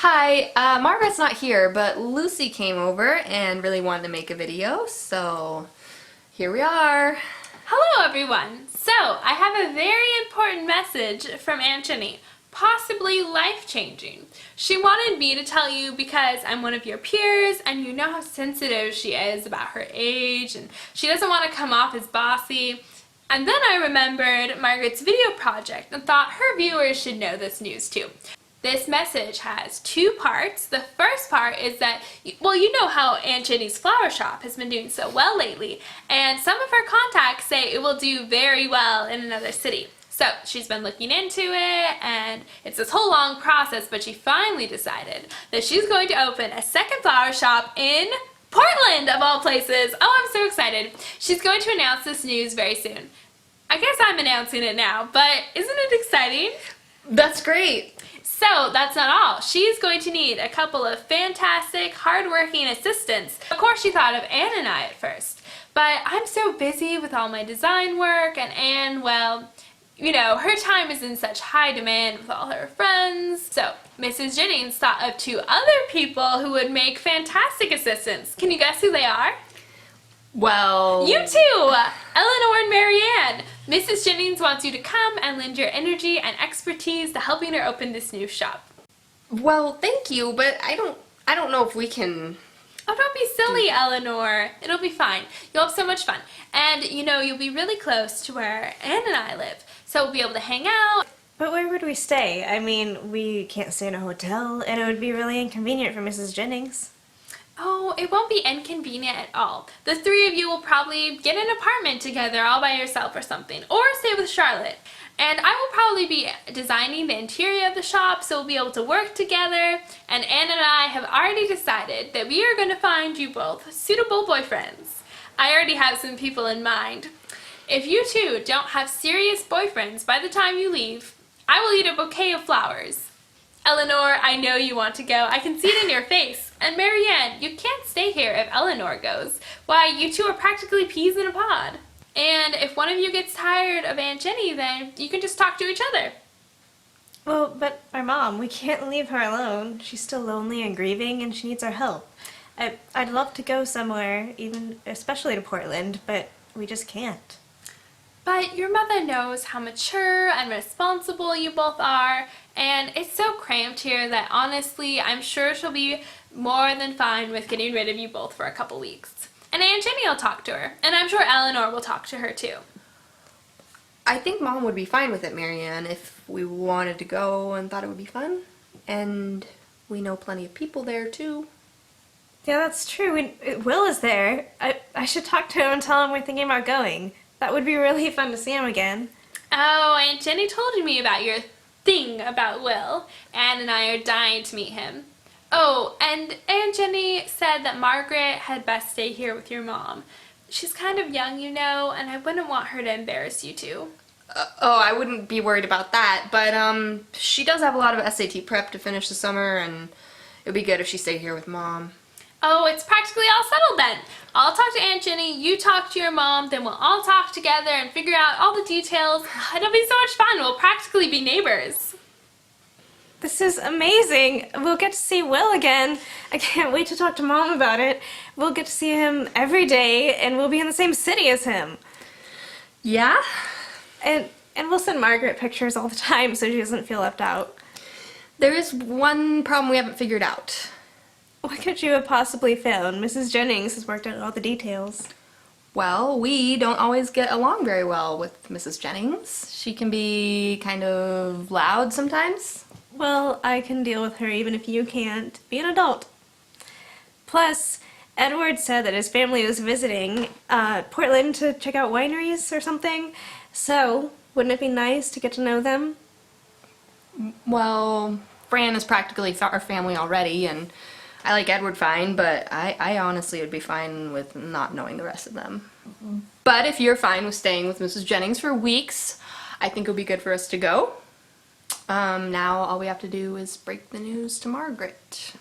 Hi, Margaret's not here, but Lucy came over and really wanted to make a video, so here we are. Hello everyone! So, I have a very important message from Aunt Jenny, possibly life-changing. She wanted me to tell you because I'm one of your peers and you know how sensitive she is about her age and she doesn't want to come off as bossy. And then I remembered Margaret's video project and thought her viewers should know this news too. This message has two parts. The first part is that, well, you know how Aunt Jenny's flower shop has been doing so well lately, and some of her contacts say it will do very well in another city. So she's been looking into it, and it's this whole long process, but she finally decided that she's going to open a second flower shop in Portland, of all places. Oh, I'm so excited. She's going to announce this news very soon. I guess I'm announcing it now, but isn't it exciting? That's great. So that's not all. She's going to need a couple of fantastic, hardworking assistants. Of course she thought of Anne and I at first, but I'm so busy with all my design work, and Anne, well, you know, her time is in such high demand with all her friends. So Mrs. Jennings thought of two other people who would make fantastic assistants. Can you guess who they are? Well... You two! Elinor and Marianne! Mrs. Jennings wants you to come and lend your energy and expertise to helping her open this new shop. Well, thank you, but I don't know if we can... Oh, don't be silly, Elinor. It'll be fine. You'll have so much fun. And, you know, you'll be really close to where Anne and I live, so we'll be able to hang out. But where would we stay? I mean, we can't stay in a hotel, and it would be really inconvenient for Mrs. Jennings. Oh, it won't be inconvenient at all. The three of you will probably get an apartment together all by yourself or something, or stay with Charlotte. And I will probably be designing the interior of the shop, so we'll be able to work together. And Anne and I have already decided that we are going to find you both suitable boyfriends. I already have some people in mind. If you two don't have serious boyfriends by the time you leave, I will eat a bouquet of flowers. Elinor, I know you want to go. I can see it in your face. And Marianne, you can't stay here if Elinor goes. Why, you two are practically peas in a pod. And if one of you gets tired of Aunt Jenny, then you can just talk to each other. Well, but our mom, we can't leave her alone. She's still lonely and grieving, and she needs our help. I'd love to go somewhere, even especially to Portland, but we just can't. But your mother knows how mature and responsible you both are, and it's so cramped here that honestly, I'm sure she'll be more than fine with getting rid of you both for a couple weeks. And Aunt Jenny will talk to her, and I'm sure Elinor will talk to her too. I think Mom would be fine with it, Marianne, if we wanted to go and thought it would be fun. And we know plenty of people there too. Yeah, that's true. Will is there. I should talk to him and tell him we're thinking about going. That would be really fun to see him again. Oh, Aunt Jenny told me about your thing about Will. Anne and I are dying to meet him. Oh, and Aunt Jenny said that Margaret had best stay here with your mom. She's kind of young, you know, and I wouldn't want her to embarrass you two. Oh, I wouldn't be worried about that, but she does have a lot of SAT prep to finish the summer, and it would be good if she stayed here with Mom. Oh, it's practically all settled then. I'll talk to Aunt Jenny, you talk to your mom, then we'll all talk together and figure out all the details. It'll be so much fun. We'll practically be neighbors. This is amazing. We'll get to see Will again. I can't wait to talk to Mom about it. We'll get to see him every day, and we'll be in the same city as him. Yeah? And we'll send Margaret pictures all the time so she doesn't feel left out. There is one problem we haven't figured out. What could you have possibly found? Mrs. Jennings has worked out all the details. Well, we don't always get along very well with Mrs. Jennings. She can be kind of loud sometimes. Well, I can deal with her even if you can't. Be an adult. Plus, Edward said that his family was visiting Portland to check out wineries or something. So, wouldn't it be nice to get to know them? Well, Fran is practically our family already, and I like Edward fine, but I honestly would be fine with not knowing the rest of them. But if you're fine with staying with Mrs. Jennings for weeks, I think it would be good for us to go. Now all we have to do is break the news to Margaret.